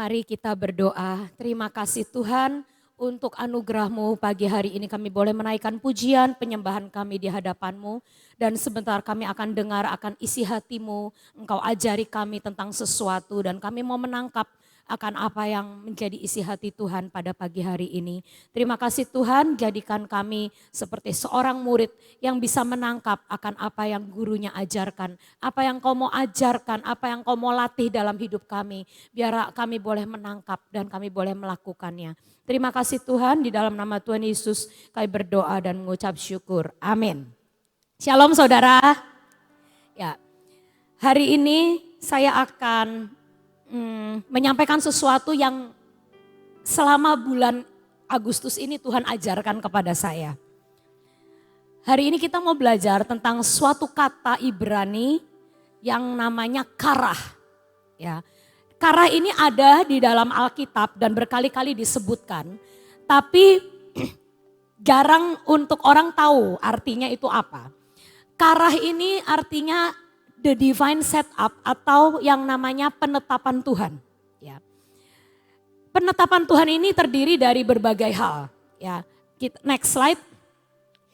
Mari kita berdoa. Terima kasih Tuhan untuk anugerah-Mu pagi hari ini kami boleh menaikkan pujian, penyembahan kami di hadapan-Mu. Dan sebentar kami akan dengar akan isi hati-Mu. Engkau ajari kami tentang sesuatu dan kami mau menangkap akan apa yang menjadi isi hati Tuhan pada pagi hari ini. Terima kasih Tuhan, jadikan kami seperti seorang murid yang bisa menangkap akan apa yang gurunya ajarkan. Apa yang kau mau ajarkan, apa yang kau mau latih dalam hidup kami. Biar kami boleh menangkap dan kami boleh melakukannya. Terima kasih Tuhan, di dalam nama Tuhan Yesus kami berdoa dan mengucap syukur. Amin. Shalom saudara. Ya, hari ini saya akan menyampaikan sesuatu yang selama bulan Agustus ini Tuhan ajarkan kepada saya. Hari ini kita mau belajar tentang suatu kata Ibrani yang namanya karah. Ya, karah ini ada di dalam Alkitab dan berkali-kali disebutkan, tapi jarang untuk orang tahu artinya itu apa. Karah ini artinya the divine setup atau yang namanya penetapan Tuhan. Ya. Penetapan Tuhan ini terdiri dari berbagai hal. Ya. Next slide.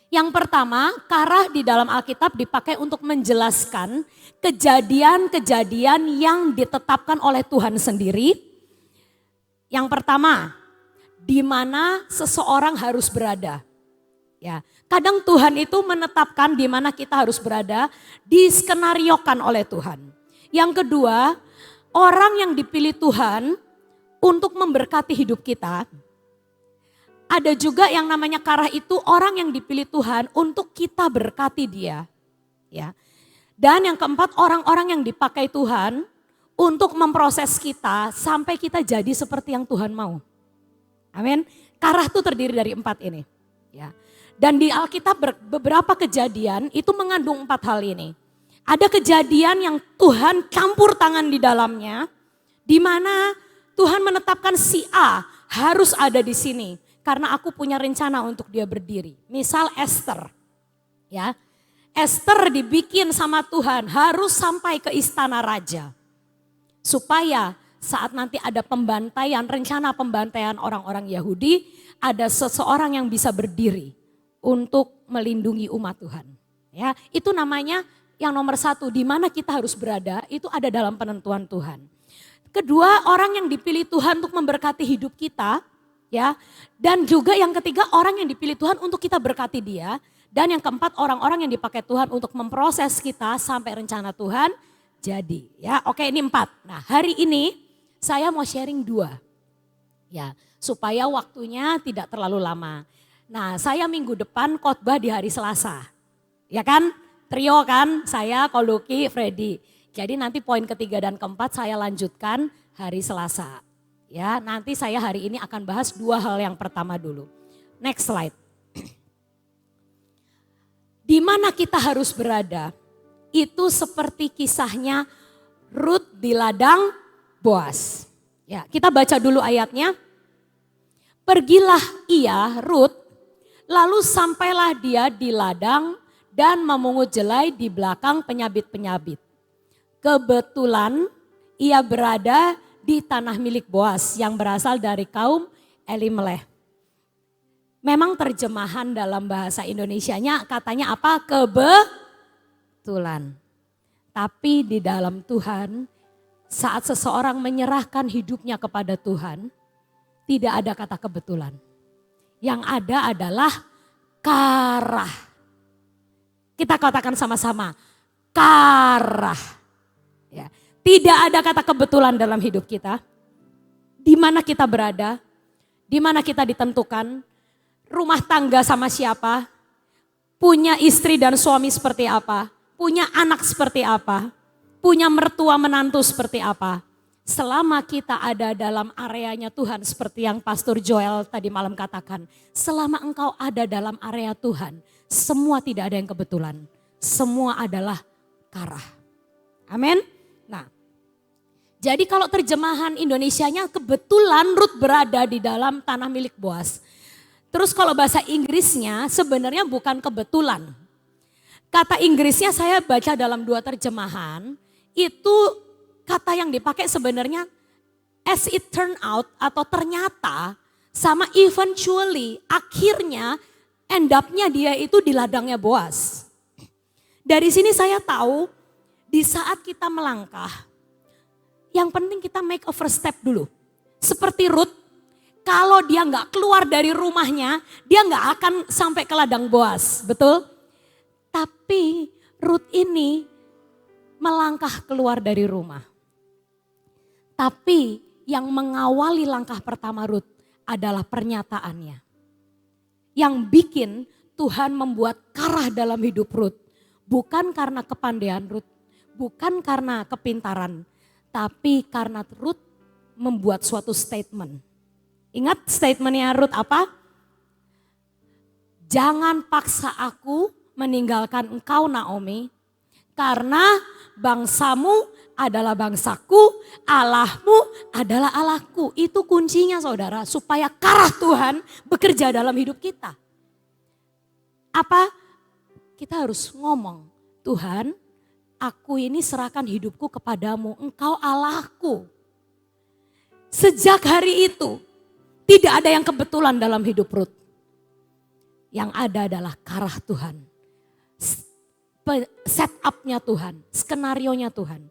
Yang pertama, karah di dalam Alkitab dipakai untuk menjelaskan kejadian-kejadian yang ditetapkan oleh Tuhan sendiri. Yang pertama, di mana seseorang harus berada. Ya, kadang Tuhan itu menetapkan di mana kita harus berada, diskenariokan oleh Tuhan. Yang kedua, orang yang dipilih Tuhan untuk memberkati hidup kita. Ada juga yang namanya karah itu orang yang dipilih Tuhan untuk kita berkati dia. Ya. Dan yang keempat, orang-orang yang dipakai Tuhan untuk memproses kita sampai kita jadi seperti yang Tuhan mau. Amin. Karah itu terdiri dari 4 ini. Ya. Dan di Alkitab beberapa kejadian itu mengandung 4 hal ini. Ada kejadian yang Tuhan campur tangan di dalamnya, di mana Tuhan menetapkan si A harus ada di sini karena aku punya rencana untuk dia berdiri. Misal Esther, ya, Esther dibikin sama Tuhan harus sampai ke istana raja, supaya saat nanti ada pembantaian, rencana pembantaian orang-orang Yahudi, ada seseorang yang bisa berdiri untuk melindungi umat Tuhan. Ya, itu namanya yang nomor 1, di mana kita harus berada, itu ada dalam penentuan Tuhan. Kedua, orang yang dipilih Tuhan untuk memberkati hidup kita, ya. Dan juga yang ketiga, orang yang dipilih Tuhan untuk kita berkati dia. Dan yang keempat, orang-orang yang dipakai Tuhan untuk memproses kita sampai rencana Tuhan jadi. Ya, oke, ini 4. Nah, hari ini saya mau sharing 2. Ya, supaya waktunya tidak terlalu lama. Nah, saya minggu depan khotbah di hari Selasa. Ya kan? Trio kan, saya, Koluki, Freddy. Jadi nanti poin ketiga dan keempat saya lanjutkan hari Selasa. Ya, nanti saya hari ini akan bahas 2 hal yang pertama dulu. Next slide. Di mana kita harus berada? Itu seperti kisahnya Rut di ladang Boas. Ya, kita baca dulu ayatnya. Pergilah ia, Rut, lalu sampailah dia di ladang dan memungut jelai di belakang penyabit-penyabit. Kebetulan ia berada di tanah milik Boas yang berasal dari kaum Elimelech. Memang terjemahan dalam bahasa Indonesianya katanya apa? Kebetulan. Tapi di dalam Tuhan, saat seseorang menyerahkan hidupnya kepada Tuhan, tidak ada kata kebetulan. Yang ada adalah karah. Kita katakan sama-sama, karah. Ya. Tidak ada kata kebetulan dalam hidup kita. Di mana kita berada, di mana kita ditentukan, rumah tangga sama siapa, punya istri dan suami seperti apa, punya anak seperti apa, punya mertua menantu seperti apa. Selama kita ada dalam areanya Tuhan seperti yang Pastor Joel tadi malam katakan. Selama engkau ada dalam area Tuhan, semua tidak ada yang kebetulan. Semua adalah karah. Amin. Nah, jadi kalau terjemahan Indonesianya kebetulan Rut berada di dalam tanah milik Boas. Terus kalau bahasa Inggrisnya sebenarnya bukan kebetulan. Kata Inggrisnya saya baca dalam 2 terjemahan, itu kata yang dipakai sebenarnya as it turn out atau ternyata sama eventually akhirnya end up-nya dia itu di ladangnya Boas. Dari sini saya tahu di saat kita melangkah, yang penting kita make a first step dulu. Seperti Ruth, kalau dia nggak keluar dari rumahnya, dia nggak akan sampai ke ladang Boas, betul? Tapi Ruth ini melangkah keluar dari rumah. Tapi yang mengawali langkah pertama Ruth adalah pernyataannya. Yang bikin Tuhan membuat karah dalam hidup Ruth. Bukan karena kepandaian Ruth, bukan karena kepintaran, tapi karena Ruth membuat suatu statement. Ingat statementnya Ruth apa? Jangan paksa aku meninggalkan engkau Naomi, karena bangsamu adalah bangsaku, Allahmu adalah Allahku. Itu kuncinya saudara, supaya karah Tuhan bekerja dalam hidup kita. Apa? Kita harus ngomong, Tuhan, aku ini serahkan hidupku kepadamu, engkau Allahku. Sejak hari itu, tidak ada yang kebetulan dalam hidup Ruth. Yang ada adalah karah Tuhan. Set up-nya Tuhan, skenarionya Tuhan.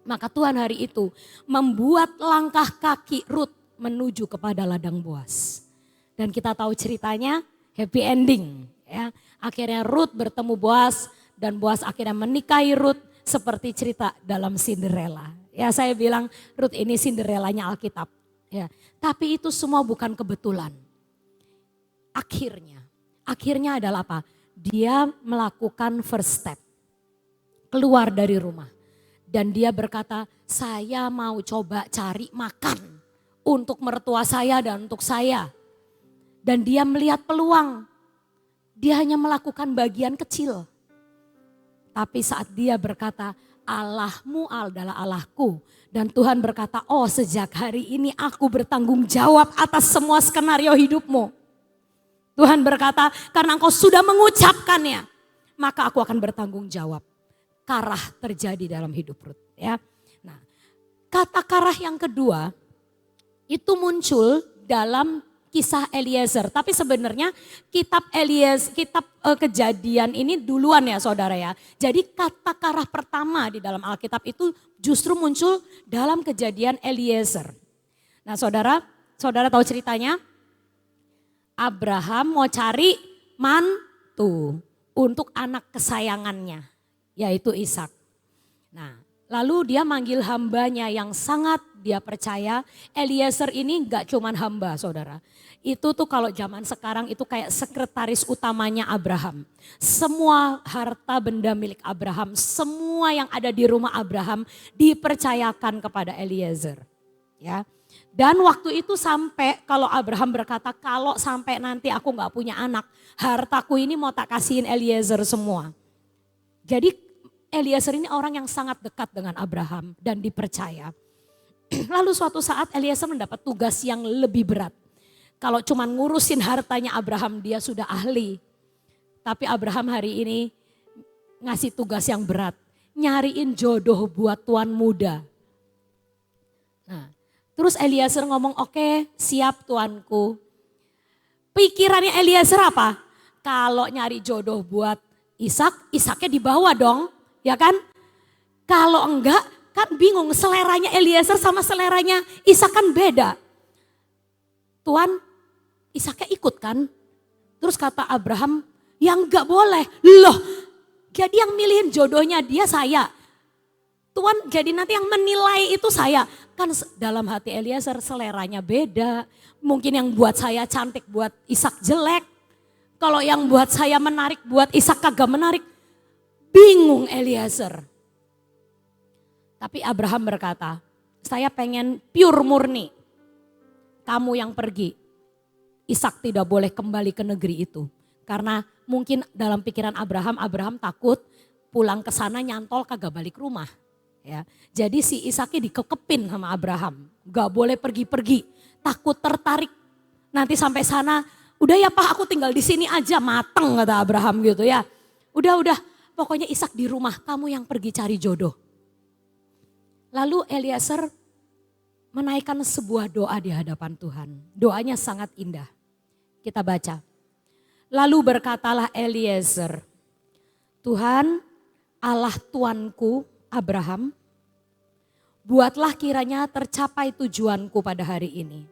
Maka Tuhan hari itu membuat langkah kaki Ruth menuju kepada ladang Boas. Dan kita tahu ceritanya happy ending. Ya. Akhirnya Ruth bertemu Boas dan Boas akhirnya menikahi Ruth seperti cerita dalam Cinderella. Ya saya bilang Ruth ini Cinderellanya Alkitab. Ya. Tapi itu semua bukan kebetulan. Akhirnya adalah apa? Dia melakukan first step. Keluar dari rumah. Dan dia berkata, saya mau coba cari makan untuk mertua saya dan untuk saya. Dan dia melihat peluang. Dia hanya melakukan bagian kecil. Tapi saat dia berkata, Allahmu adalah Allahku. Dan Tuhan berkata, oh sejak hari ini aku bertanggung jawab atas semua skenario hidupmu. Tuhan berkata, karena engkau sudah mengucapkannya, maka aku akan bertanggung jawab. Karah terjadi dalam hidup Ruth. Ya. Nah, kata karah yang kedua itu muncul dalam kisah Eliezer. Tapi sebenarnya kitab Kejadian ini duluan ya saudara ya. Jadi kata karah pertama di dalam Alkitab itu justru muncul dalam Kejadian Eliezer. Nah saudara tahu ceritanya? Abraham mau cari mantu untuk anak kesayangannya, yaitu Ishak. Nah, lalu dia manggil hambanya yang sangat dia percaya. Eliezer ini gak cuman hamba saudara. Itu tuh kalau zaman sekarang itu kayak sekretaris utamanya Abraham. Semua harta benda milik Abraham, semua yang ada di rumah Abraham dipercayakan kepada Eliezer. Ya. Dan waktu itu sampai kalau Abraham berkata kalau sampai nanti aku gak punya anak, hartaku ini mau tak kasihin Eliezer semua. Jadi Eliezer ini orang yang sangat dekat dengan Abraham dan dipercaya. Lalu suatu saat Eliezer mendapat tugas yang lebih berat. Kalau cuma ngurusin hartanya Abraham dia sudah ahli. Tapi Abraham hari ini ngasih tugas yang berat. Nyariin jodoh buat tuan muda. Nah, terus Eliezer ngomong oke, siap tuanku. Pikirannya Eliezer apa? Kalau nyari jodoh buat Ishak, Ishaknya dibawa dong. Ya kan? Kalau enggak kan bingung seleranya Eliezer sama seleranya Ishak kan beda. Tuan, Ishaknya ikut kan? Terus kata Abraham, ya enggak boleh. Loh, jadi yang milihin jodohnya dia saya. Tuan, jadi nanti yang menilai itu saya. Kan dalam hati Eliezer seleranya beda. Mungkin yang buat saya cantik buat Ishak jelek. Kalau yang buat saya menarik buat Ishak kagak menarik. Bingung Eliezer. Tapi Abraham berkata, saya pengen pure murni. Kamu yang pergi. Ishak tidak boleh kembali ke negeri itu. Karena mungkin dalam pikiran Abraham takut pulang ke sana nyantol kagak balik rumah. Ya, jadi si Ishaknya dikekepin sama Abraham. Gak boleh pergi-pergi. Takut tertarik. Nanti sampai sana, udah ya Pak aku tinggal di sini aja mateng kata Abraham gitu ya. Udah. Pokoknya Ishak di rumah, kamu yang pergi cari jodoh. Lalu Eliezer menaikkan sebuah doa di hadapan Tuhan. Doanya sangat indah. Kita baca. Lalu berkatalah Eliezer, Tuhan Allah tuanku Abraham, buatlah kiranya tercapai tujuanku pada hari ini.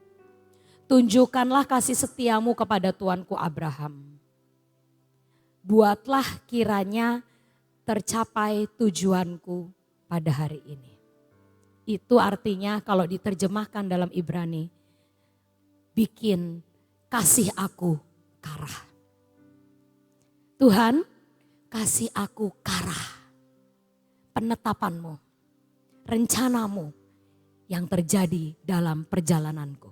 Tunjukkanlah kasih setiamu kepada tuanku Abraham. Buatlah kiranya tercapai tujuanku pada hari ini. Itu artinya kalau diterjemahkan dalam Ibrani, bikin kasih aku karah. Tuhan, kasih aku karah penetapanmu, rencanamu yang terjadi dalam perjalananku.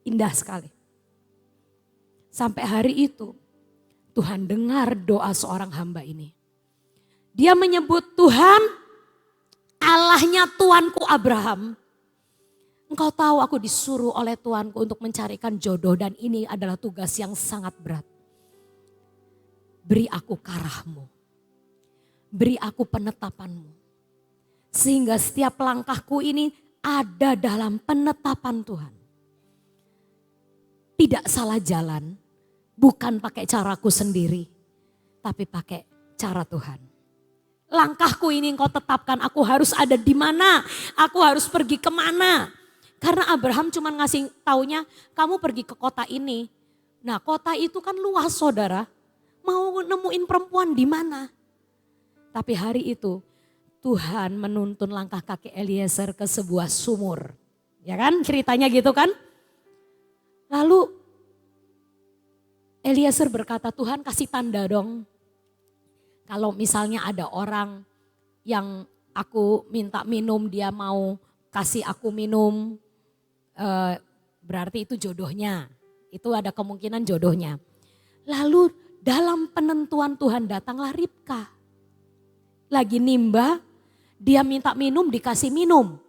Indah sekali. Sampai hari itu Tuhan dengar doa seorang hamba ini. Dia menyebut Tuhan Allahnya tuanku Abraham. Engkau tahu aku disuruh oleh Tuanku untuk mencarikan jodoh dan ini adalah tugas yang sangat berat. Beri aku karahmu. Beri aku penetapanmu. Sehingga setiap langkahku ini ada dalam penetapan Tuhan. Tidak salah jalan, bukan pakai caraku sendiri, tapi pakai cara Tuhan. Langkahku ini engkau tetapkan, aku harus ada di mana, aku harus pergi kemana. Karena Abraham cuma ngasih taunya, kamu pergi ke kota ini. Nah kota itu kan luas saudara, mau nemuin perempuan di mana. Tapi hari itu Tuhan menuntun langkah kaki Eliezer ke sebuah sumur. Ya kan ceritanya gitu kan. Lalu Eliezer berkata, Tuhan kasih tanda dong. Kalau misalnya ada orang yang aku minta minum, dia mau kasih aku minum, berarti itu jodohnya. Itu ada kemungkinan jodohnya. Lalu dalam penentuan Tuhan datanglah Ribka. Lagi nimba, dia minta minum, dikasih minum.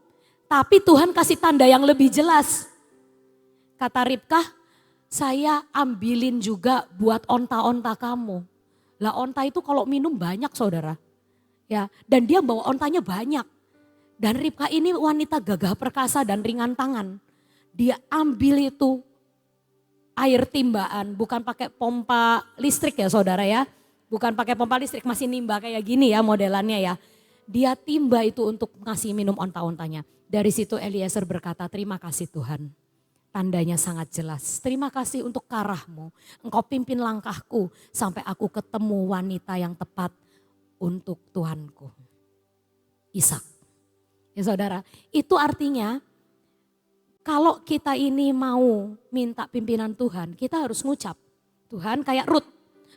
Tapi Tuhan kasih tanda yang lebih jelas. Kata Ribka, saya ambilin juga buat onta-onta kamu. Lah onta itu kalau minum banyak saudara. Ya, dan dia bawa ontanya banyak. Dan Ribka ini wanita gagah perkasa dan ringan tangan. Dia ambil itu air timbaan, bukan pakai pompa listrik ya saudara ya. Bukan pakai pompa listrik, masih nimba kayak gini ya modelannya ya. Dia timba itu untuk ngasih minum onta-ontanya. Dari situ Eliezer berkata, terima kasih Tuhan. Tandanya sangat jelas. Terima kasih untuk karahmu. Engkau pimpin langkahku sampai aku ketemu wanita yang tepat untuk Tuhanku. Ishak. Ya saudara, itu artinya kalau kita ini mau minta pimpinan Tuhan, kita harus ngucap. Tuhan kayak Rut,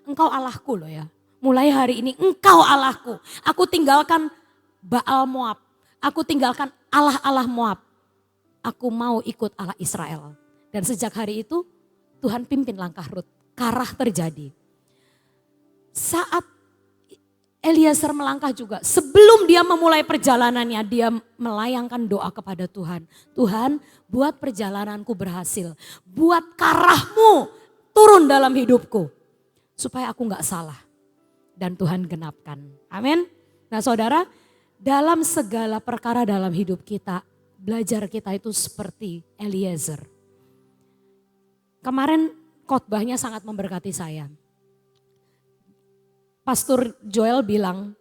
engkau Allahku loh ya. Mulai hari ini engkau Allahku. Aku tinggalkan Baal Moab. Aku tinggalkan Allah-Allah Moab. Aku mau ikut Allah Israel. Dan sejak hari itu Tuhan pimpin langkah Rut. Karah terjadi. Saat Eliezer melangkah juga. Sebelum dia memulai perjalanannya, dia melayangkan doa kepada Tuhan. Tuhan, buat perjalananku berhasil. Buat karahmu turun dalam hidupku. Supaya aku gak salah. Dan Tuhan genapkan. Amin. Nah saudara, dalam segala perkara dalam hidup kita, belajar kita itu seperti Eliezer. Kemarin khotbahnya sangat memberkati saya. Pastor Joel bilang,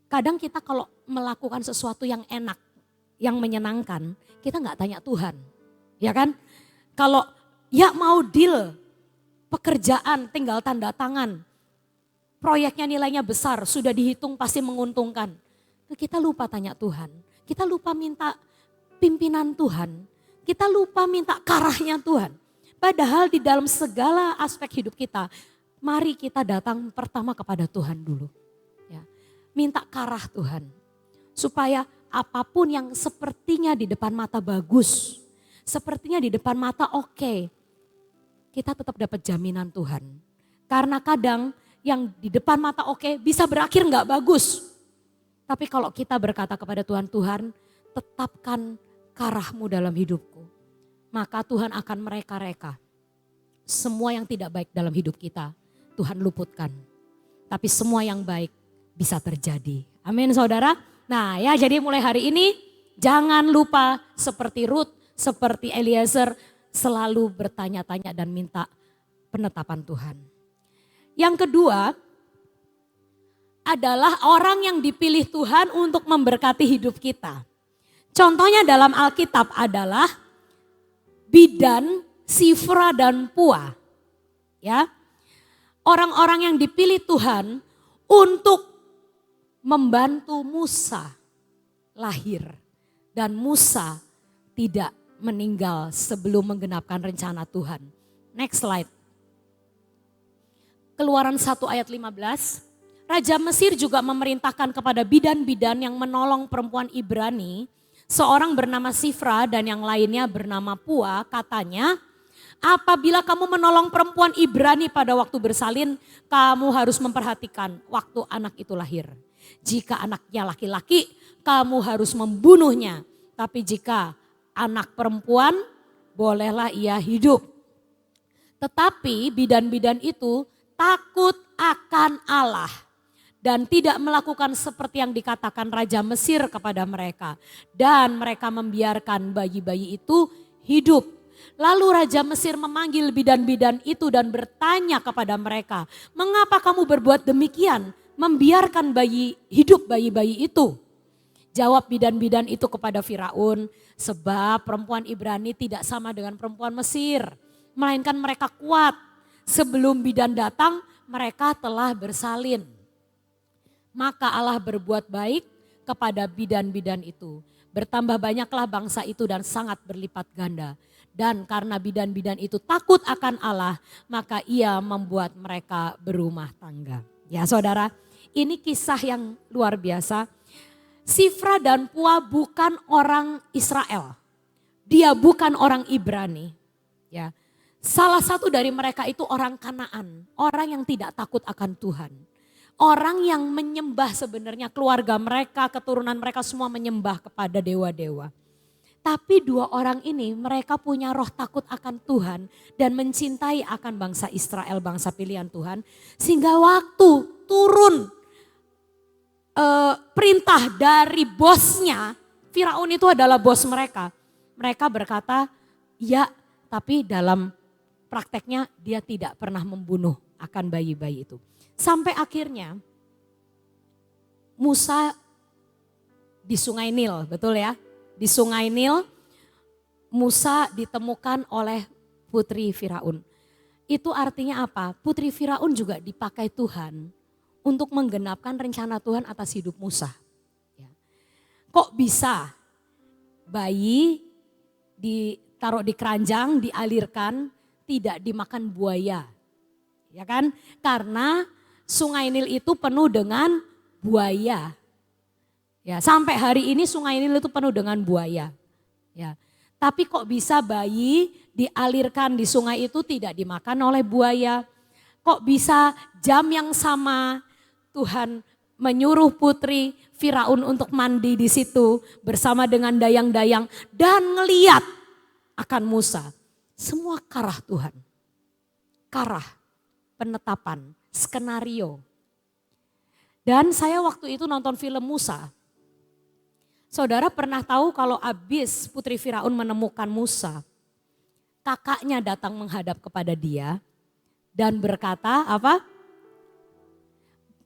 kadang kita kalau melakukan sesuatu yang enak, yang menyenangkan, kita nggak tanya Tuhan. Ya kan? Kalau ya mau deal, pekerjaan tinggal tanda tangan, proyeknya nilainya besar, sudah dihitung pasti menguntungkan. Kita lupa tanya Tuhan, kita lupa minta pimpinan Tuhan, kita lupa minta karahnya Tuhan. Padahal di dalam segala aspek hidup kita, mari kita datang pertama kepada Tuhan dulu. Ya. Minta karah Tuhan. Supaya apapun yang sepertinya di depan mata bagus, sepertinya di depan mata oke, kita tetap dapat jaminan Tuhan. Karena kadang yang di depan mata oke bisa berakhir gak bagus. Tapi kalau kita berkata kepada Tuhan, Tuhan tetapkan karahmu dalam hidupku. Maka Tuhan akan mereka-reka. Semua yang tidak baik dalam hidup kita, Tuhan luputkan. Tapi semua yang baik bisa terjadi. Amin saudara. Nah ya jadi mulai hari ini jangan lupa seperti Ruth, seperti Eliezer, selalu bertanya-tanya dan minta penetapan Tuhan. Yang kedua adalah orang yang dipilih Tuhan untuk memberkati hidup kita. Contohnya dalam Alkitab adalah Bidan, Sifra dan Pua. Ya. Orang-orang yang dipilih Tuhan untuk membantu Musa lahir. Dan Musa tidak meninggal sebelum menggenapkan rencana Tuhan. Next slide. Keluaran 1 ayat 15. Raja Mesir juga memerintahkan kepada bidan-bidan yang menolong perempuan Ibrani. Seorang bernama Sifra dan yang lainnya bernama Pua, katanya, apabila kamu menolong perempuan Ibrani pada waktu bersalin, kamu harus memperhatikan waktu anak itu lahir. Jika anaknya laki-laki, kamu harus membunuhnya. Tapi jika anak perempuan, bolehlah ia hidup. Tetapi bidan-bidan itu takut akan Allah dan tidak melakukan seperti yang dikatakan Raja Mesir kepada mereka. Dan mereka membiarkan bayi-bayi itu hidup. Lalu Raja Mesir memanggil bidan-bidan itu dan bertanya kepada mereka, mengapa kamu berbuat demikian, membiarkan hidup bayi-bayi itu? Jawab bidan-bidan itu kepada Firaun, sebab perempuan Ibrani tidak sama dengan perempuan Mesir, melainkan mereka kuat. Sebelum bidan datang, mereka telah bersalin. Maka Allah berbuat baik kepada bidan-bidan itu. Bertambah banyaklah bangsa itu dan sangat berlipat ganda. Dan karena bidan-bidan itu takut akan Allah, maka ia membuat mereka berumah tangga. Ya saudara, ini kisah yang luar biasa. Sifra dan Pua bukan orang Israel. Dia bukan orang Ibrani. Ya. Salah satu dari mereka itu orang Kanaan. Orang yang tidak takut akan Tuhan. Orang yang menyembah sebenarnya keluarga mereka, keturunan mereka semua menyembah kepada dewa-dewa. Tapi dua orang ini mereka punya roh takut akan Tuhan dan mencintai akan bangsa Israel, bangsa pilihan Tuhan. Sehingga waktu turun perintah dari bosnya, Firaun itu adalah bos mereka. Mereka berkata, ya tapi dalam prakteknya dia tidak pernah membunuh akan bayi-bayi itu. Sampai akhirnya Musa di Sungai Nil, betul ya? Di Sungai Nil Musa ditemukan oleh putri Firaun. Itu artinya apa? Putri Firaun juga dipakai Tuhan untuk menggenapkan rencana Tuhan atas hidup Musa. Kok bisa bayi ditaruh di keranjang, dialirkan, tidak dimakan buaya? Ya kan? Karena Sungai Nil itu penuh dengan buaya. Ya, sampai hari ini Sungai Nil itu penuh dengan buaya. Ya. Tapi kok bisa bayi dialirkan di sungai itu tidak dimakan oleh buaya? Kok bisa jam yang sama Tuhan menyuruh putri Firaun untuk mandi di situ bersama dengan dayang-dayang dan ngeliat akan Musa. Semua karah Tuhan. Karah, penetapan, skenario. Dan saya waktu itu nonton film Musa. Saudara pernah tahu kalau abis putri Firaun menemukan Musa, kakaknya datang menghadap kepada dia dan berkata apa?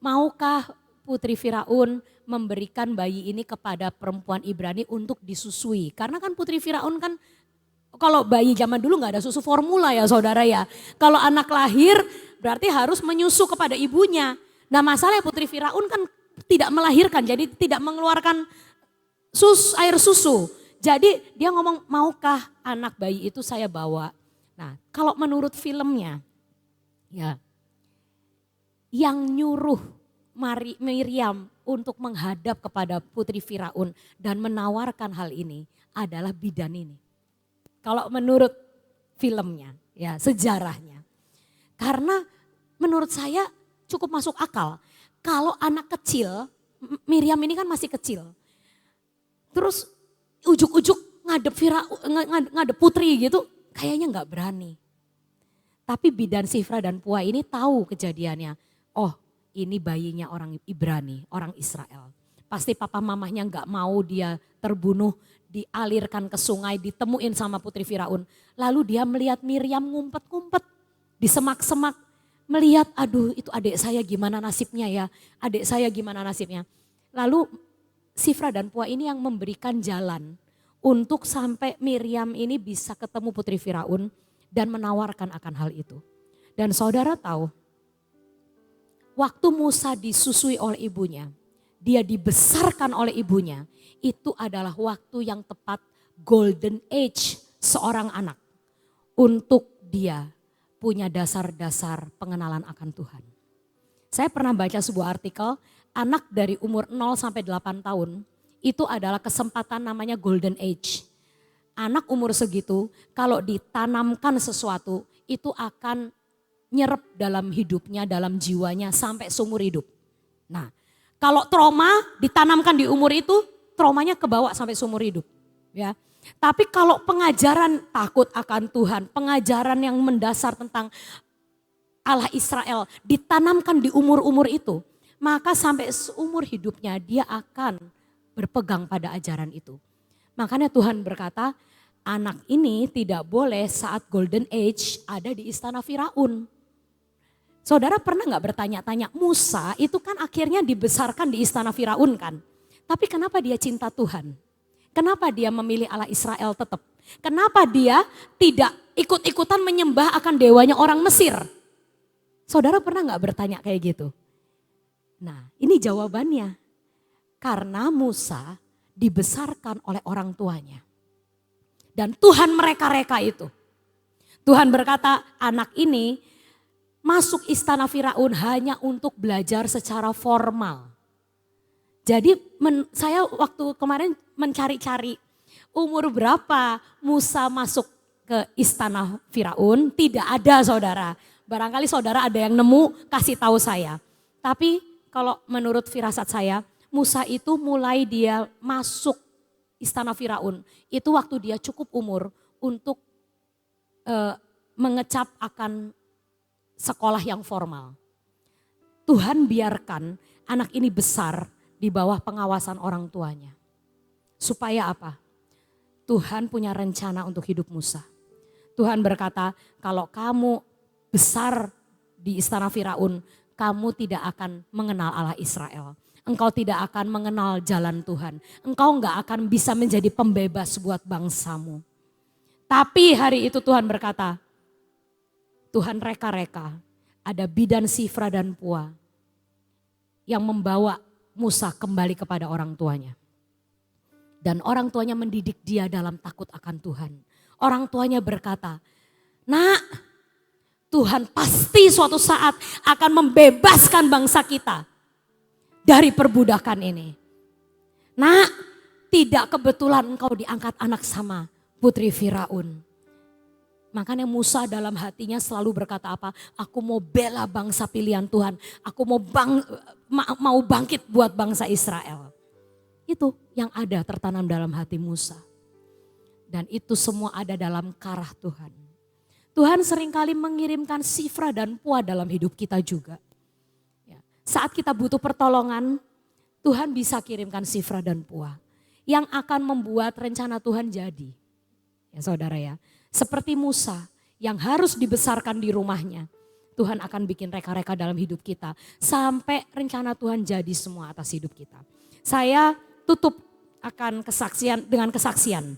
Maukah putri Firaun memberikan bayi ini kepada perempuan Ibrani untuk disusui? Karena kan putri Firaun kan kalau bayi zaman dulu gak ada susu formula ya saudara ya. Kalau anak lahir berarti harus menyusu kepada ibunya. Nah masalahnya putri Firaun kan tidak melahirkan jadi tidak mengeluarkan air susu. Jadi dia ngomong maukah anak bayi itu saya bawa. Nah kalau menurut filmnya ya yang nyuruh Miriam untuk menghadap kepada putri Firaun dan menawarkan hal ini adalah bidan ini. Kalau menurut filmnya ya sejarahnya. Karena menurut saya cukup masuk akal. Kalau anak kecil, Miriam ini kan masih kecil. Terus ujuk-ujuk ngadep putri gitu, kayaknya nggak berani. Tapi bidan Sifra dan Pua ini tahu kejadiannya. Oh ini bayinya orang Ibrani, orang Israel. Pasti papa mamahnya nggak mau dia terbunuh, dialirkan ke sungai, ditemuin sama putri Firaun. Lalu dia melihat Miriam ngumpet-ngumpet di semak-semak. Melihat, aduh itu adik saya gimana nasibnya ya, adik saya gimana nasibnya. Lalu Sifra dan Pua ini yang memberikan jalan untuk sampai Miriam ini bisa ketemu putri Firaun dan menawarkan akan hal itu. Dan saudara tahu, waktu Musa disusui oleh ibunya, dia dibesarkan oleh ibunya, itu adalah waktu yang tepat golden age seorang anak untuk dia punya dasar-dasar pengenalan akan Tuhan. Saya pernah baca sebuah artikel, anak dari umur 0 sampai 8 tahun itu adalah kesempatan namanya golden age. Anak umur segitu kalau ditanamkan sesuatu itu akan nyerap dalam hidupnya, dalam jiwanya sampai seumur hidup. Nah, kalau trauma ditanamkan di umur itu, traumanya kebawa sampai seumur hidup. Ya. Tapi kalau pengajaran takut akan Tuhan, pengajaran yang mendasar tentang Allah Israel ditanamkan di umur-umur itu, maka sampai seumur hidupnya dia akan berpegang pada ajaran itu. Makanya Tuhan berkata, anak ini tidak boleh saat golden age ada di istana Firaun. Saudara pernah gak bertanya-tanya, Musa itu kan akhirnya dibesarkan di istana Firaun kan. Tapi kenapa dia cinta Tuhan? Kenapa dia memilih Allah Israel tetap? Kenapa dia tidak ikut-ikutan menyembah akan dewanya orang Mesir? Saudara pernah gak bertanya kayak gitu? Nah ini jawabannya. Karena Musa dibesarkan oleh orang tuanya. Dan Tuhan mereka-reka itu. Tuhan berkata anak ini masuk istana Firaun hanya untuk belajar secara formal. Jadi saya waktu kemarin mencari-cari umur berapa Musa masuk ke istana Firaun, tidak ada saudara. Barangkali saudara ada yang nemu kasih tahu saya. Tapi kalau menurut firasat saya, Musa itu mulai dia masuk istana Firaun. Itu waktu dia cukup umur untuk mengecap akan sekolah yang formal. Tuhan biarkan anak ini besar di bawah pengawasan orang tuanya. Supaya apa? Tuhan punya rencana untuk hidup Musa. Tuhan berkata, kalau kamu besar di istana Firaun, kamu tidak akan mengenal Allah Israel. Engkau tidak akan mengenal jalan Tuhan. Engkau enggak akan bisa menjadi pembebas buat bangsamu. Tapi hari itu Tuhan berkata, Tuhan reka-reka, ada bidan Sifra dan Pua yang membawa Musa kembali kepada orang tuanya. Dan orang tuanya mendidik dia dalam takut akan Tuhan. Orang tuanya berkata, nak, Tuhan pasti suatu saat akan membebaskan bangsa kita dari perbudakan ini. Nak, tidak kebetulan engkau diangkat anak sama putri Firaun. Makanya Musa dalam hatinya selalu berkata apa? Aku mau bela bangsa pilihan Tuhan. Aku mau bangkit buat bangsa Israel. Itu yang ada tertanam dalam hati Musa. Dan itu semua ada dalam karah Tuhan. Tuhan seringkali mengirimkan Sifra dan Pua dalam hidup kita juga. Saat kita butuh pertolongan, Tuhan bisa kirimkan Sifra dan Pua. Yang akan membuat rencana Tuhan jadi. Ya saudara ya. Seperti Musa yang harus dibesarkan di rumahnya. Tuhan akan bikin reka-reka dalam hidup kita. Sampai rencana Tuhan jadi semua atas hidup kita. Saya tutup akan dengan kesaksian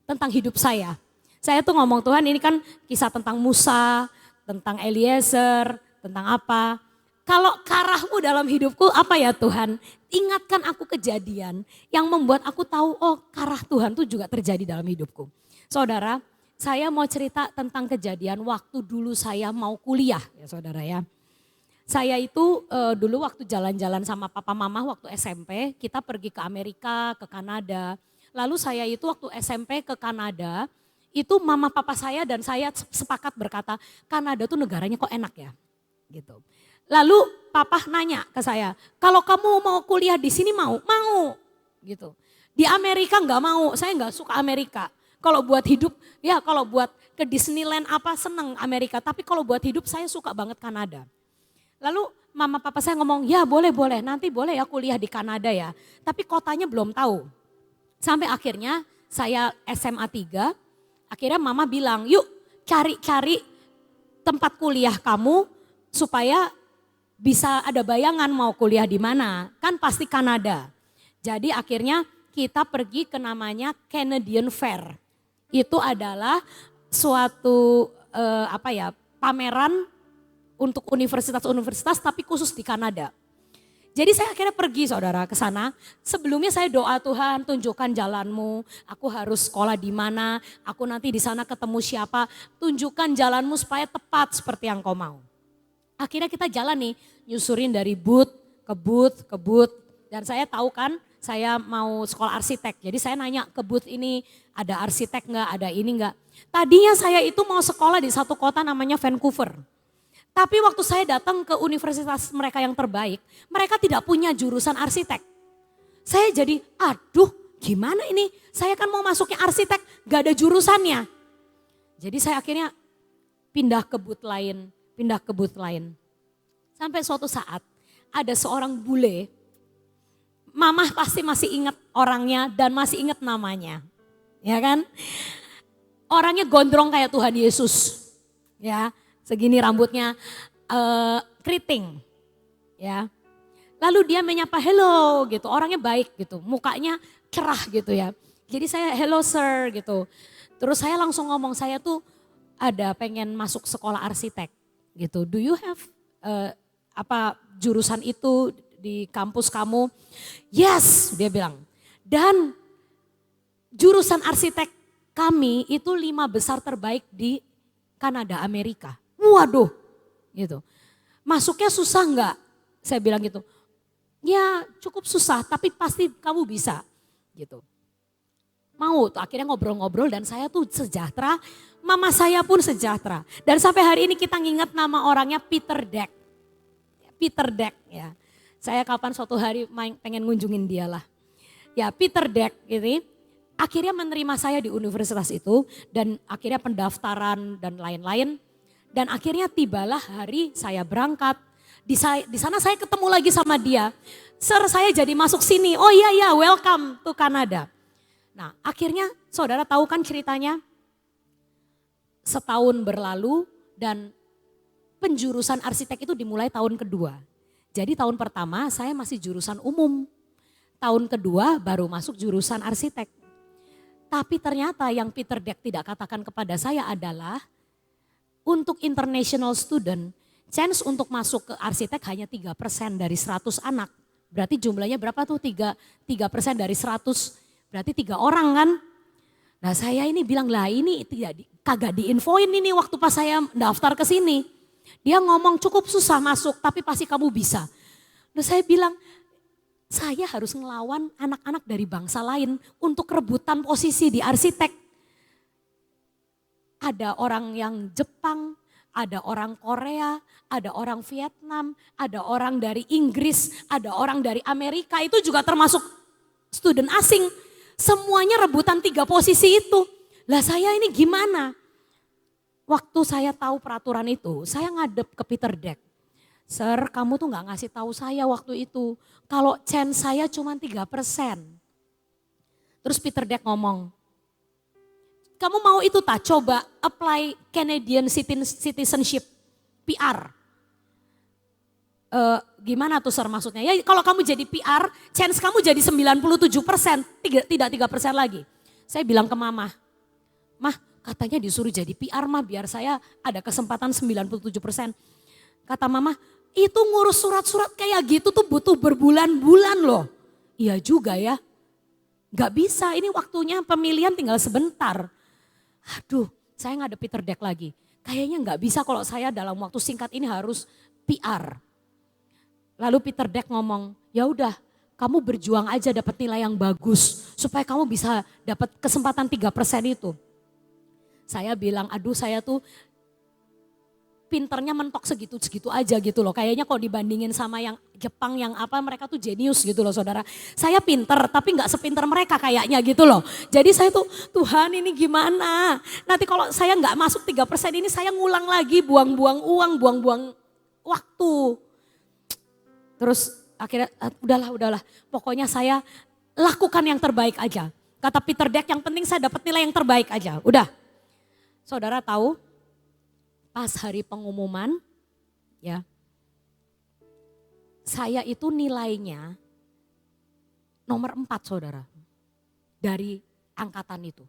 tentang hidup saya. Saya tuh ngomong Tuhan ini kan kisah tentang Musa, tentang Eliezer, tentang apa. Kalau karahmu dalam hidupku apa ya Tuhan? Ingatkan aku kejadian yang membuat aku tahu oh karah Tuhan tuh juga terjadi dalam hidupku. Saudara, saya mau cerita tentang kejadian waktu dulu saya mau kuliah ya saudara ya. Saya itu dulu waktu jalan-jalan sama papa mama waktu SMP, kita pergi ke Amerika, ke Kanada. Lalu saya itu waktu SMP ke Kanada, itu mama papa saya dan saya sepakat berkata, Kanada tuh negaranya kok enak ya. Gitu. Lalu papa nanya ke saya, kalau kamu mau kuliah di sini mau? Mau. Gitu. Di Amerika enggak mau, saya enggak suka Amerika. Kalau buat hidup, ya kalau buat ke Disneyland apa seneng Amerika. Tapi kalau buat hidup saya suka banget Kanada. Lalu mama papa saya ngomong, ya boleh, nanti boleh ya kuliah di Kanada ya. Tapi kotanya belum tahu. Sampai akhirnya saya SMA 3, akhirnya mama bilang, yuk cari-cari tempat kuliah kamu supaya bisa ada bayangan mau kuliah di mana. Kan pasti Kanada. Jadi akhirnya kita pergi ke namanya Canadian Fair. Itu adalah suatu pameran untuk universitas-universitas tapi khusus di Kanada. Jadi saya akhirnya pergi saudara ke sana. Sebelumnya saya doa, Tuhan tunjukkan jalanmu, aku harus sekolah di mana, aku nanti di sana ketemu siapa, tunjukkan jalanmu supaya tepat seperti yang kau mau. Akhirnya kita jalan nih, nyusurin dari booth ke booth. Dan saya tahu kan saya mau sekolah arsitek. Jadi saya nanya ke booth ini ada arsitek enggak, ada ini enggak. Tadinya saya itu mau sekolah di satu kota namanya Vancouver. Tapi waktu saya datang ke universitas mereka yang terbaik, mereka tidak punya jurusan arsitek. Saya jadi, aduh gimana ini, saya kan mau masuknya arsitek, gak ada jurusannya. Jadi saya akhirnya pindah ke booth lain. Sampai suatu saat ada seorang bule, mama pasti masih ingat orangnya dan masih ingat namanya. Ya kan? Orangnya gondrong kayak Tuhan Yesus. Ya. Segini rambutnya keriting, ya. Lalu dia menyapa hello gitu, orangnya baik gitu, mukanya cerah gitu ya. Jadi saya hello sir gitu. Terus saya langsung ngomong saya tuh ada pengen masuk sekolah arsitek gitu. Do you have jurusan itu di kampus kamu? Yes, dia bilang. Dan jurusan arsitek kami itu 5 besar terbaik di Kanada, Amerika. Waduh, gitu. Masuknya susah enggak? Saya bilang gitu. Ya cukup susah tapi pasti kamu bisa gitu. Mau tuh akhirnya ngobrol-ngobrol dan saya tuh sejahtera. Mama saya pun sejahtera. Dan sampai hari ini kita nginget nama orangnya Peter Deck. Peter Deck ya. Saya kapan suatu hari pengen ngunjungin dia lah. Ya Peter Deck ini akhirnya menerima saya di universitas itu. Dan akhirnya pendaftaran dan lain-lain. Dan akhirnya tibalah hari saya berangkat. Di sana saya ketemu lagi sama dia. Sir saya jadi masuk sini. Oh iya welcome to Kanada. Nah akhirnya saudara tahu kan ceritanya. Setahun berlalu dan penjurusan arsitek itu dimulai tahun kedua. Jadi tahun pertama saya masih jurusan umum. Tahun kedua baru masuk jurusan arsitek. Tapi ternyata yang Peter Deck tidak katakan kepada saya adalah untuk international student, chance untuk masuk ke arsitek hanya 3% dari 100 anak. Berarti jumlahnya berapa tuh 3% dari 100, berarti 3 orang kan. Nah saya ini bilang lah ini kagak diinfoin ini waktu pas saya daftar ke sini. Dia ngomong cukup susah masuk tapi pasti kamu bisa. Nah saya bilang saya harus ngelawan anak-anak dari bangsa lain untuk rebutan posisi di arsitek. Ada orang yang Jepang, ada orang Korea, ada orang Vietnam, ada orang dari Inggris, ada orang dari Amerika, itu juga termasuk student asing. Semuanya rebutan 3 posisi itu. Lah saya ini gimana? Waktu saya tahu peraturan itu, saya ngadep ke Peter Deck. Sir, kamu tuh gak ngasih tahu saya waktu itu. Kalau chance saya cuma 3%. Terus Peter Deck ngomong, kamu mau itu tak coba apply Canadian citizenship PR. Gimana tuh sir maksudnya? Ya kalau kamu jadi PR, chance kamu jadi 97%, tidak 3% lagi. Saya bilang ke mama, mah katanya disuruh jadi PR mah biar saya ada kesempatan 97%. Kata mama, itu ngurus surat-surat kayak gitu tuh butuh berbulan-bulan loh. Iya juga ya, gak bisa ini waktunya pemilihan tinggal sebentar. Aduh, saya ngadep Peter Deck lagi. Kayaknya nggak bisa kalau saya dalam waktu singkat ini harus PR. Lalu Peter Deck ngomong, ya udah, kamu berjuang aja dapat nilai yang bagus supaya kamu bisa dapat kesempatan 3% itu. Saya bilang, aduh saya tuh pinternya mentok segitu-segitu aja gitu loh. Kayaknya kalau dibandingin sama yang Jepang yang apa mereka tuh jenius gitu loh saudara. Saya pinter tapi gak sepinter mereka kayaknya gitu loh. Jadi saya tuh Tuhan ini gimana. Nanti kalau saya gak masuk 3% ini saya ngulang lagi buang-buang uang, buang-buang waktu. Terus akhirnya udahlah, pokoknya saya lakukan yang terbaik aja. Kata Peter Deck, yang penting saya dapat nilai yang terbaik aja. Udah. Saudara tahu, pas hari pengumuman, ya, saya itu nilainya nomor 4 saudara. Dari angkatan itu.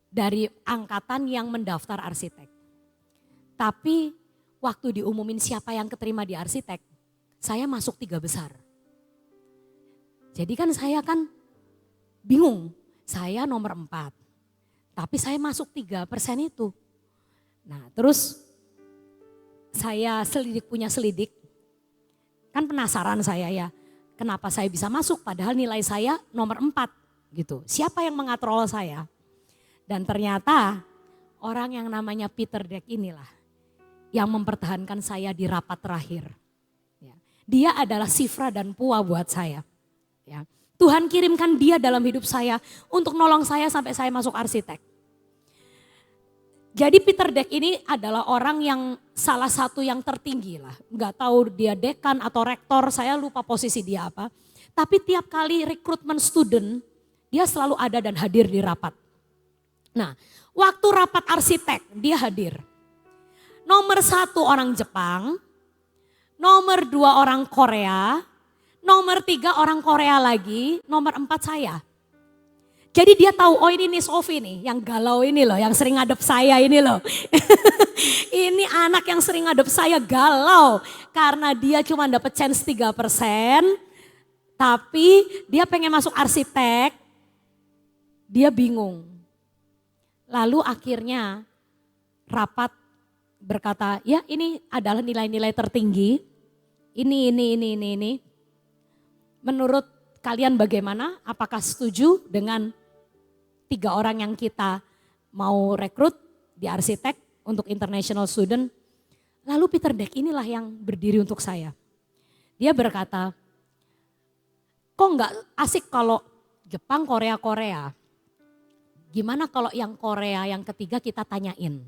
Dari angkatan yang mendaftar arsitek. Tapi waktu diumumin siapa yang keterima di arsitek, saya masuk 3 besar. Jadi kan saya kan bingung, saya nomor 4. Tapi saya masuk 3% itu. Nah terus saya punya selidik. Kan penasaran saya ya, kenapa saya bisa masuk padahal nilai saya nomor 4 gitu. Siapa yang mengatrol saya? Dan ternyata orang yang namanya Peter Deck inilah yang mempertahankan saya di rapat terakhir. Ya. Dia adalah Sifra dan Pua buat saya. Ya. Tuhan kirimkan dia dalam hidup saya untuk nolong saya sampai saya masuk arsitek. Jadi Peter Deck ini adalah orang yang salah satu yang tertinggi lah. Gak tahu dia dekan atau rektor, saya lupa posisi dia apa. Tapi tiap kali rekrutmen student, dia selalu ada dan hadir di rapat. Nah, waktu rapat arsitek, dia hadir. Nomor 1 orang Jepang, nomor 2 orang Korea, nomor 3 orang Korea lagi, nomor 4 saya. Jadi dia tahu, oh ini Sofi nih, yang galau ini loh, yang sering ngadep saya ini loh. Ini anak yang sering ngadep saya galau, karena dia cuma dapat chance 3%, tapi dia pengen masuk arsitek, dia bingung. Lalu akhirnya rapat berkata, ya ini adalah nilai-nilai tertinggi, ini. Menurut kalian bagaimana? Apakah setuju dengan 3 orang yang kita mau rekrut di arsitek untuk international student? Lalu Peter Deck inilah yang berdiri untuk saya. Dia berkata, kok nggak asik kalau Jepang, Korea. Gimana kalau yang Korea yang ketiga kita tanyain.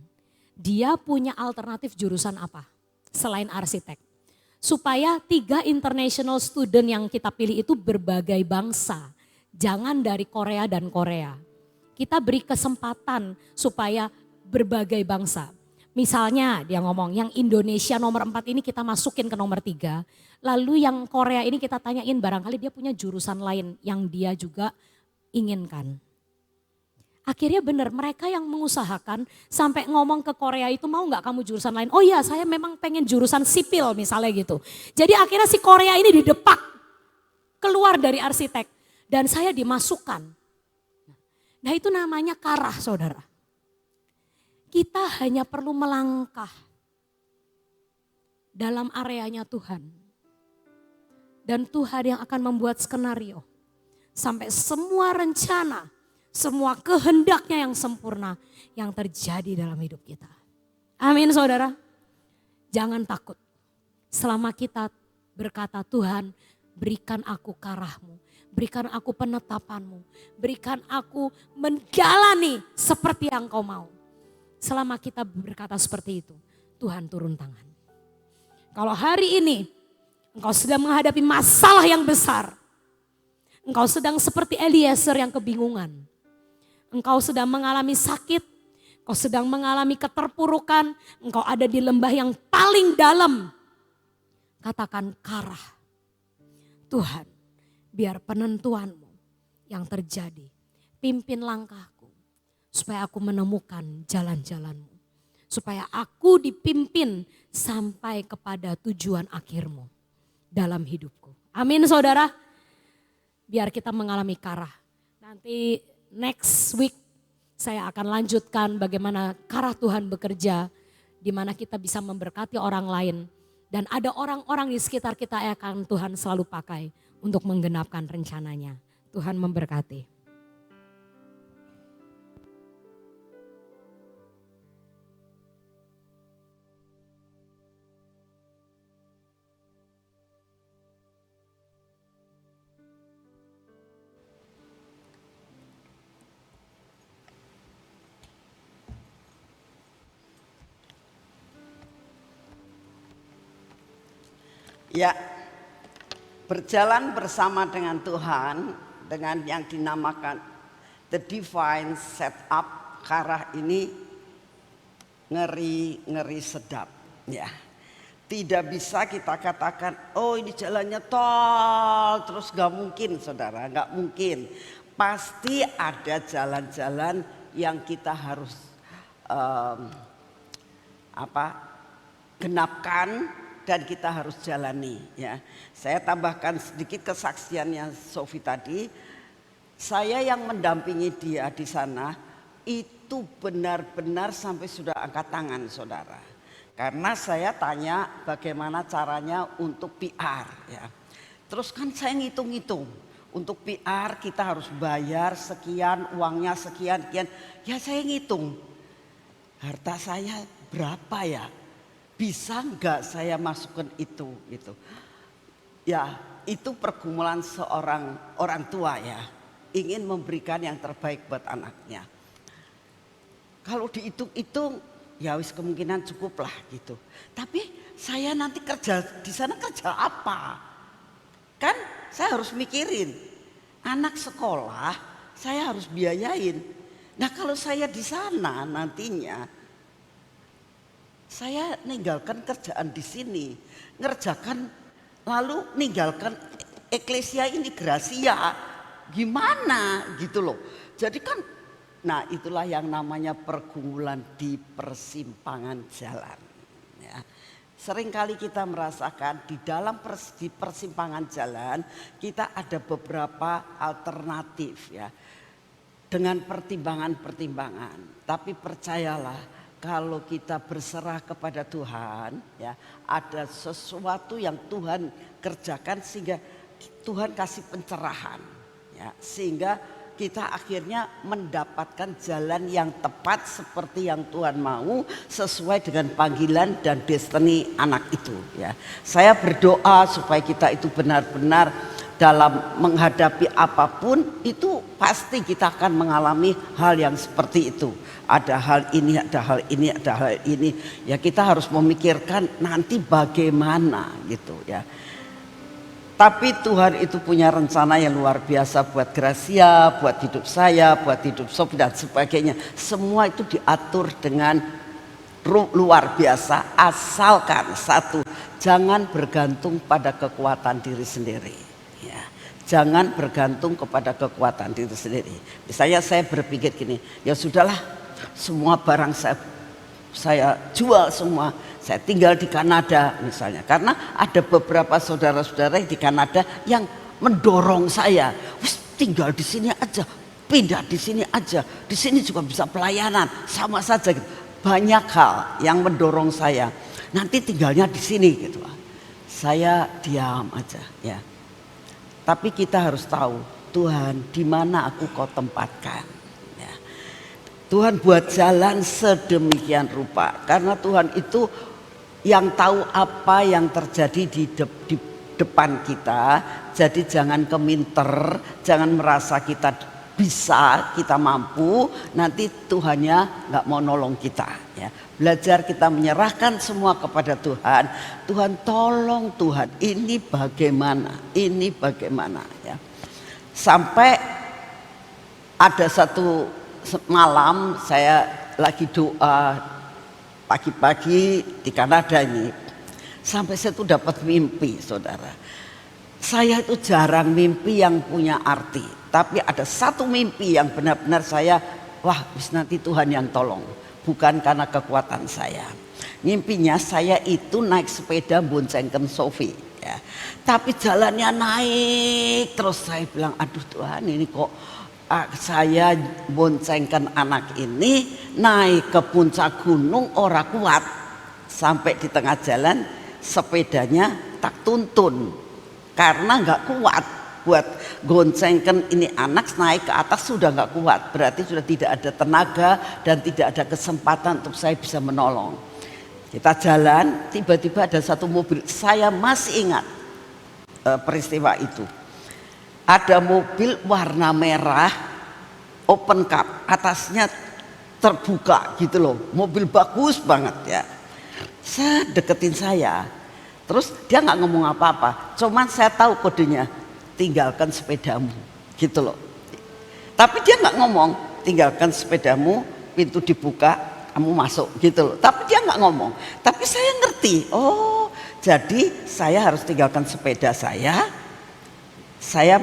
Dia punya alternatif jurusan apa selain arsitek. Supaya 3 international student yang kita pilih itu berbagai bangsa. Jangan dari Korea dan Korea. Kita beri kesempatan supaya berbagai bangsa. Misalnya dia ngomong yang Indonesia nomor 4 ini kita masukin ke nomor 3. Lalu yang Korea ini kita tanyain barangkali dia punya jurusan lain yang dia juga inginkan. Akhirnya benar mereka yang mengusahakan sampai ngomong ke Korea itu mau nggak kamu jurusan lain. Oh iya saya memang pengen jurusan sipil misalnya gitu. Jadi akhirnya si Korea ini didepak keluar dari arsitek. Dan saya dimasukkan. Nah itu namanya karah saudara. Kita hanya perlu melangkah dalam areanya Tuhan. Dan Tuhan yang akan membuat skenario. Sampai semua rencana, semua kehendaknya yang sempurna yang terjadi dalam hidup kita. Amin saudara. Jangan takut. Selama kita berkata Tuhan berikan aku karahmu. Berikan aku penetapanmu. Berikan aku menjalani seperti yang kau mau. Selama kita berkata seperti itu, Tuhan turun tangan. Kalau hari ini engkau sedang menghadapi masalah yang besar. Engkau sedang seperti Eliezer yang kebingungan. Engkau sedang mengalami sakit. Engkau sedang mengalami keterpurukan. Engkau ada di lembah yang paling dalam. Katakan karah. Tuhan, biar penentuanmu yang terjadi. Pimpin langkahku. Supaya aku menemukan jalan-jalanmu. Supaya aku dipimpin sampai kepada tujuan akhirmu dalam hidupku. Amin saudara. Biar kita mengalami karah. Nanti next week saya akan lanjutkan bagaimana karah Tuhan bekerja. Di mana kita bisa memberkati orang lain. Dan ada orang-orang di sekitar kita yang akan Tuhan selalu pakai untuk menggenapkan rencananya. Tuhan memberkati. Ya, berjalan bersama dengan Tuhan dengan yang dinamakan the divine setup karah ini ngeri sedap ya. Tidak bisa kita katakan oh ini jalannya tol terus, gak mungkin saudara, gak mungkin. Pasti ada jalan-jalan yang kita harus genapkan dan kita harus jalani ya. Saya tambahkan sedikit kesaksiannya Sofi tadi. Saya yang mendampingi dia di sana itu benar-benar sampai sudah angkat tangan saudara. Karena saya tanya bagaimana caranya untuk PR ya. Terus kan saya ngitung-ngitung. Untuk PR kita harus bayar sekian, uangnya sekian. Ya saya ngitung. Harta saya berapa ya? Bisa enggak saya masukkan itu gitu. Ya, itu pergumulan seorang orang tua ya. Ingin memberikan yang terbaik buat anaknya. Kalau dihitung-hitung ya wis kemungkinan cukup lah gitu. Tapi saya nanti kerja di sana kerja apa? Kan saya harus mikirin anak sekolah saya harus biayain. Nah kalau saya di sana nantinya saya ninggalkan kerjaan di sini, ngerjakan lalu ninggalkan eklesia ini gracia, gimana gitu loh. Jadi kan, nah itulah yang namanya pergumulan di persimpangan jalan. Ya. Seringkali kita merasakan di dalam di persimpangan jalan kita ada beberapa alternatif ya. Dengan pertimbangan-pertimbangan, tapi percayalah kalau kita berserah kepada Tuhan ya, ada sesuatu yang Tuhan kerjakan sehingga Tuhan kasih pencerahan ya, sehingga kita akhirnya mendapatkan jalan yang tepat seperti yang Tuhan mau sesuai dengan panggilan dan destiny anak itu ya. Saya berdoa supaya kita itu benar-benar dalam menghadapi apapun itu pasti kita akan mengalami hal yang seperti itu. Ada hal ini, ada hal ini, ada hal ini. Ya kita harus memikirkan nanti bagaimana gitu ya. Tapi Tuhan itu punya rencana yang luar biasa buat Gracia, buat hidup saya, buat hidup Sof dan sebagainya. Semua itu diatur dengan luar biasa. Asalkan satu, jangan bergantung pada kekuatan diri sendiri. Ya, jangan bergantung kepada kekuatan diri sendiri. Misalnya saya berpikir gini, ya sudahlah, semua barang saya jual semua. Saya tinggal di Kanada misalnya, karena ada beberapa saudara-saudara di Kanada yang mendorong saya, wis tinggal di sini aja, pindah di sini aja, di sini juga bisa pelayanan, sama saja. Gitu. Banyak hal yang mendorong saya, nanti tinggalnya di sini gitu. Saya diam aja ya. Tapi kita harus tahu Tuhan di mana aku kau tempatkan. Ya. Tuhan buat jalan sedemikian rupa, karena Tuhan itu yang tahu apa yang terjadi di depan kita. Jadi jangan keminter, jangan merasa kita bisa, kita mampu, nanti Tuhannya nggak mau nolong kita ya. Belajar kita menyerahkan semua kepada Tuhan. Tuhan tolong, Tuhan ini bagaimana ya. Sampai ada satu malam saya lagi doa pagi-pagi di Kanada ini, sampai saya tuh dapat mimpi saudara. Saya itu jarang mimpi yang punya arti, tapi ada satu mimpi yang benar-benar saya, wah nanti Tuhan yang tolong, bukan karena kekuatan saya. Mimpinya saya itu naik sepeda boncengkan Sofi ya. Tapi jalannya naik terus, saya bilang aduh Tuhan ini kok saya boncengkan anak ini naik ke puncak gunung ora kuat. Sampai di tengah jalan sepedanya tak tuntun karena nggak kuat buat goncengkan ini anak naik ke atas, sudah nggak kuat, berarti sudah tidak ada tenaga dan tidak ada kesempatan untuk saya bisa menolong. Kita jalan, tiba-tiba ada satu mobil, saya masih ingat peristiwa itu. Ada mobil warna merah open cup, atasnya terbuka gitu loh, mobil bagus banget ya. Saya deketin saya, Terus dia nggak ngomong apa-apa, cuman saya tahu kodenya, tinggalkan sepedamu, gitu loh. Tapi dia nggak ngomong, tinggalkan sepedamu, pintu dibuka, kamu masuk, gitu loh. Tapi dia nggak ngomong. Tapi saya ngerti, oh jadi saya harus tinggalkan sepeda saya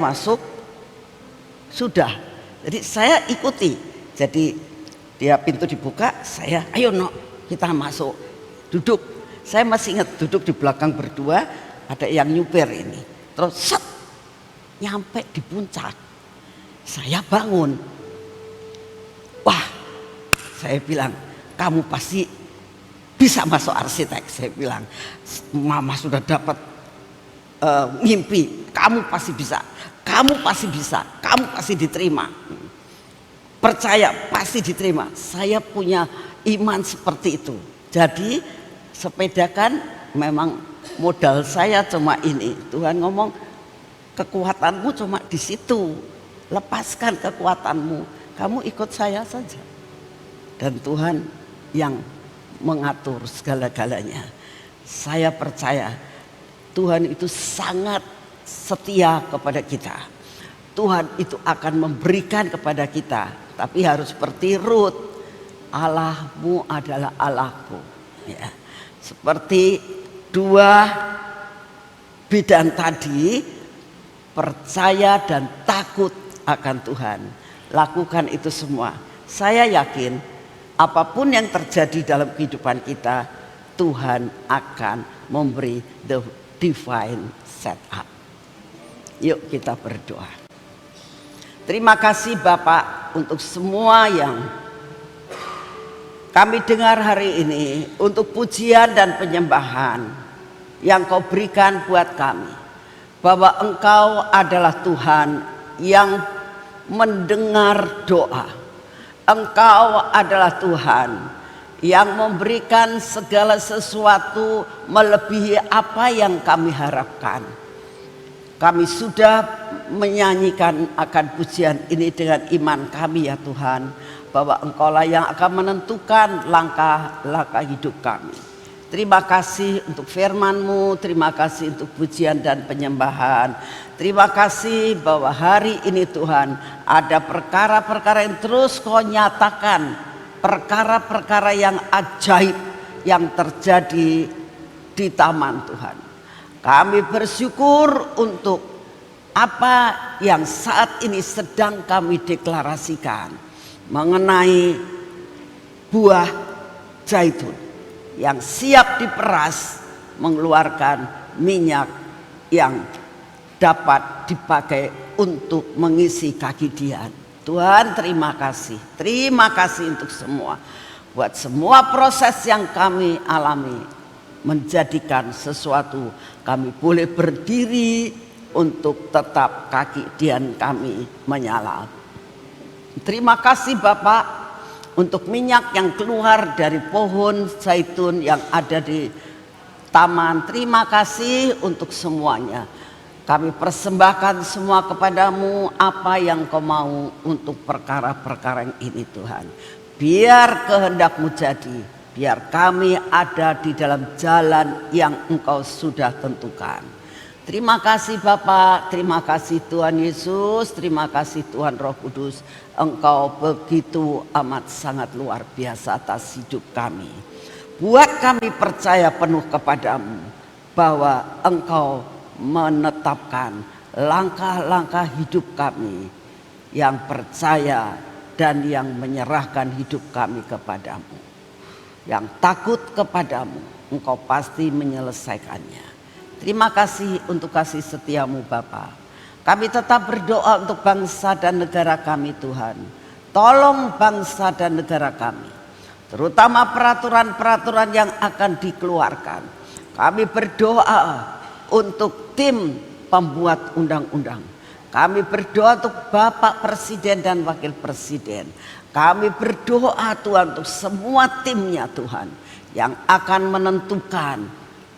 masuk, sudah. Jadi saya ikuti. Jadi dia pintu dibuka, saya ayo no, kita masuk, duduk. Saya masih ingat duduk di belakang berdua, ada yang nyupir ini. Terus set, nyampe di puncak. Saya bangun. Wah, saya bilang, kamu pasti bisa masuk arsitek. Saya bilang, mama sudah dapat mimpi, kamu pasti bisa. Kamu pasti bisa, kamu pasti diterima. Percaya, pasti diterima. Saya punya iman seperti itu. Jadi sepeda kan memang modal saya cuma ini. Tuhan ngomong kekuatanmu cuma di situ. Lepaskan kekuatanmu. Kamu ikut saya saja. Dan Tuhan yang mengatur segala-galanya. Saya percaya Tuhan itu sangat setia kepada kita. Tuhan itu akan memberikan kepada kita. Tapi harus seperti Rut. Allahmu adalah Allahku. Ya. Seperti dua bidan tadi, percaya dan takut akan Tuhan. Lakukan itu semua. Saya yakin apapun yang terjadi dalam kehidupan kita, Tuhan akan memberi the divine setup. Yuk kita berdoa. Terima kasih Bapak untuk semua yang kami dengar hari ini, untuk pujian dan penyembahan yang Kau berikan buat kami. Bahwa Engkau adalah Tuhan yang mendengar doa. Engkau adalah Tuhan yang memberikan segala sesuatu melebihi apa yang kami harapkan. Kami sudah menyanyikan akan pujian ini dengan iman kami ya Tuhan. Bahwa Engkaulah yang akan menentukan langkah-langkah hidup kami. Terima kasih untuk firman-Mu, terima kasih untuk pujian dan penyembahan. Terima kasih bahwa hari ini Tuhan ada perkara-perkara yang terus Kau nyatakan. Perkara-perkara yang ajaib yang terjadi di taman Tuhan. Kami bersyukur untuk apa yang saat ini sedang kami deklarasikan. Mengenai buah zaitun yang siap diperas mengeluarkan minyak yang dapat dipakai untuk mengisi kaki Dian. Tuhan terima kasih untuk semua. Buat semua proses yang kami alami menjadikan sesuatu kami boleh berdiri untuk tetap kaki Dian kami menyala. Terima kasih Bapak untuk minyak yang keluar dari pohon zaitun yang ada di taman. Terima kasih untuk semuanya. Kami persembahkan semua kepadamu apa yang Kau mau untuk perkara-perkara yang ini Tuhan. Biar kehendak-Mu jadi. Biar kami ada di dalam jalan yang Engkau sudah tentukan. Terima kasih Bapak, terima kasih Tuhan Yesus, terima kasih Tuhan Roh Kudus. Engkau begitu amat sangat luar biasa atas hidup kami. Buat kami percaya penuh kepadamu bahwa Engkau menetapkan langkah-langkah hidup kami yang percaya dan yang menyerahkan hidup kami kepadamu. Yang takut kepadamu, Engkau pasti menyelesaikannya. Terima kasih untuk kasih setiamu Bapa. Kami tetap berdoa untuk bangsa dan negara kami Tuhan. Tolong bangsa dan negara kami. Terutama peraturan-peraturan yang akan dikeluarkan. Kami berdoa untuk tim pembuat undang-undang. Kami berdoa untuk Bapak Presiden dan Wakil Presiden. Kami berdoa Tuhan untuk semua timnya Tuhan. Yang akan menentukan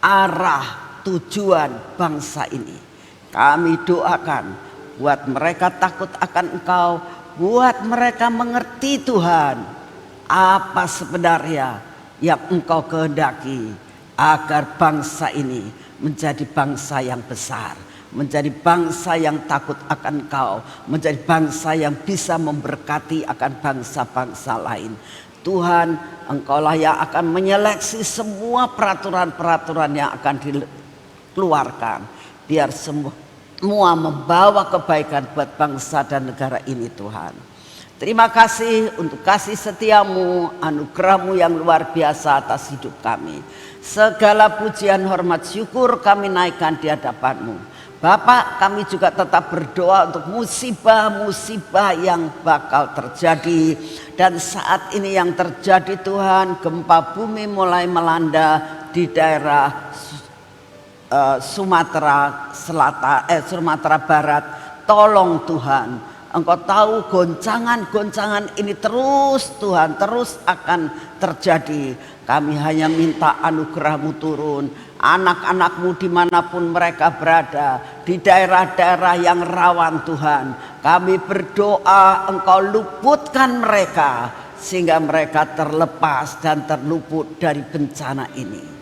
arah tujuan bangsa ini. Kami doakan buat mereka takut akan Engkau, buat mereka mengerti Tuhan apa sebenarnya yang Engkau kehendaki agar bangsa ini menjadi bangsa yang besar, menjadi bangsa yang takut akan Engkau, menjadi bangsa yang bisa memberkati akan bangsa-bangsa lain. Tuhan, Engkaulah yang akan menyeleksi semua peraturan-peraturan yang akan dikeluarkan, biar semua membawa kebaikan buat bangsa dan negara ini Tuhan. Terima kasih untuk kasih setiamu, anugerahmu yang luar biasa atas hidup kami. Segala pujian, hormat, syukur kami naikkan di hadapanmu. Bapak, kami juga tetap berdoa untuk musibah-musibah yang bakal terjadi. Dan saat ini yang terjadi Tuhan, gempa bumi mulai melanda di daerah Sumatera Selatan, Sumatera Barat. Tolong Tuhan, Engkau tahu goncangan-goncangan ini terus Tuhan, terus akan terjadi. Kami hanya minta anugerah-Mu turun. Anak-anak-Mu dimanapun mereka berada, di daerah-daerah yang rawan Tuhan, kami berdoa Engkau luputkan mereka, sehingga mereka terlepas dan terluput dari bencana ini.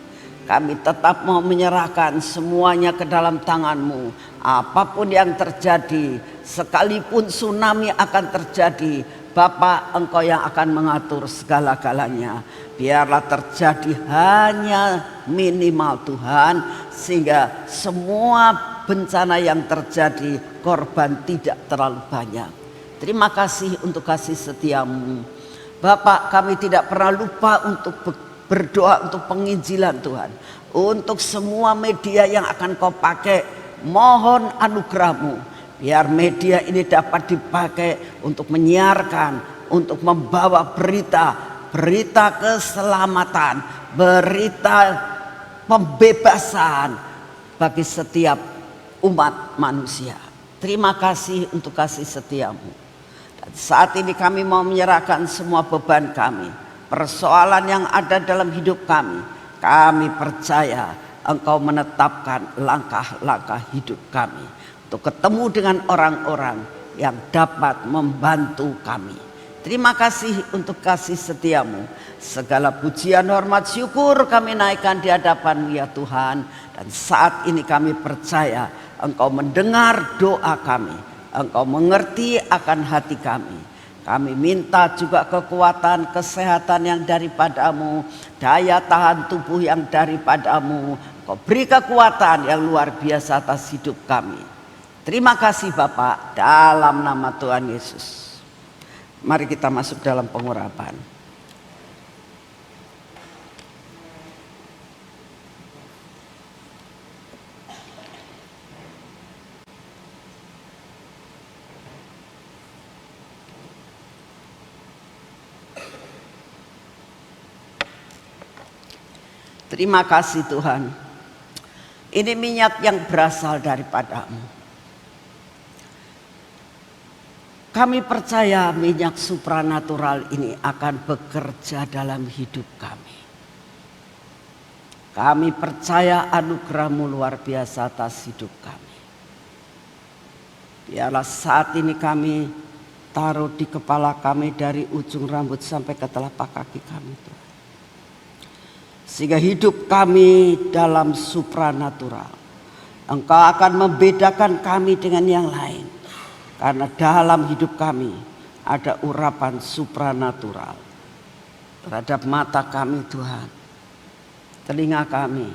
Kami tetap mau menyerahkan semuanya ke dalam tangan-Mu. Apapun yang terjadi, sekalipun tsunami akan terjadi, Bapa, Engkau yang akan mengatur segala-galanya. Biarlah terjadi hanya minimal Tuhan, sehingga semua bencana yang terjadi korban tidak terlalu banyak. Terima kasih untuk kasih setiamu. Bapak, kami tidak pernah lupa untuk berdoa untuk penginjilan Tuhan. Untuk semua media yang akan Kau pakai, mohon anugerah-Mu. Biar media ini dapat dipakai untuk menyiarkan, untuk membawa berita keselamatan, berita pembebasan bagi setiap umat manusia. Terima kasih untuk kasih setiamu. Dan saat ini kami mau menyerahkan semua beban kami, persoalan yang ada dalam hidup kami. Kami percaya Engkau menetapkan langkah-langkah hidup kami untuk ketemu dengan orang-orang yang dapat membantu kami. Terima kasih untuk kasih setiamu. Segala pujian, hormat, syukur kami naikkan di hadapan-Mu ya Tuhan. Dan saat ini kami percaya Engkau mendengar doa kami, Engkau mengerti akan hati kami. Kami minta juga kekuatan, kesehatan yang daripada-Mu, daya tahan tubuh yang daripada-Mu. Kau beri kekuatan yang luar biasa atas hidup kami. Terima kasih Bapak, dalam nama Tuhan Yesus. Mari kita masuk dalam pengurapan. Terima kasih Tuhan. Ini minyak yang berasal daripada-Mu. Kami percaya minyak supranatural ini akan bekerja dalam hidup kami. Kami percaya anugerah-Mu luar biasa atas hidup kami. Biarlah saat ini kami taruh di kepala kami dari ujung rambut sampai ke telapak kaki kami Tuhan. Sehingga hidup kami dalam supranatural. Engkau akan membedakan kami dengan yang lain. Karena dalam hidup kami ada urapan supranatural. Terhadap mata kami Tuhan, telinga kami,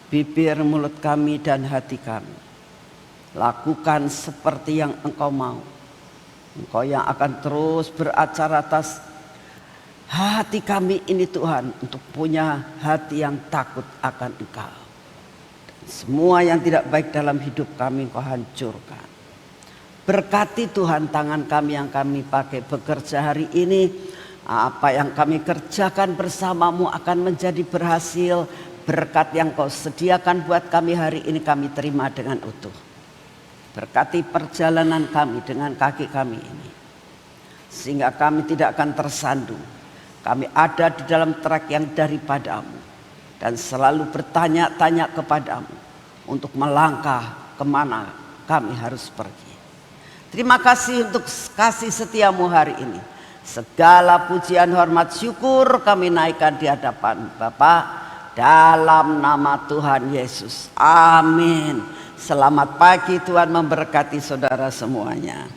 bibir, mulut kami dan hati kami. Lakukan seperti yang Engkau mau. Engkau yang akan terus beracara atas hati kami ini Tuhan, untuk punya hati yang takut akan Engkau. Dan semua yang tidak baik dalam hidup kami Engkau hancurkan. Berkati Tuhan tangan kami yang kami pakai bekerja hari ini. Apa yang kami kerjakan bersama-Mu akan menjadi berhasil. Berkat yang Kau sediakan buat kami hari ini kami terima dengan utuh. Berkati perjalanan kami dengan kaki kami ini, sehingga kami tidak akan tersandung. Kami ada di dalam trek yang daripada-Mu, dan selalu bertanya-tanya kepada-Mu untuk melangkah kemana kami harus pergi. Terima kasih untuk kasih setiamu hari ini. Segala pujian, hormat, syukur kami naikkan di hadapan Bapa. dalam nama Tuhan Yesus. Amin. Selamat pagi, Tuhan memberkati saudara semuanya.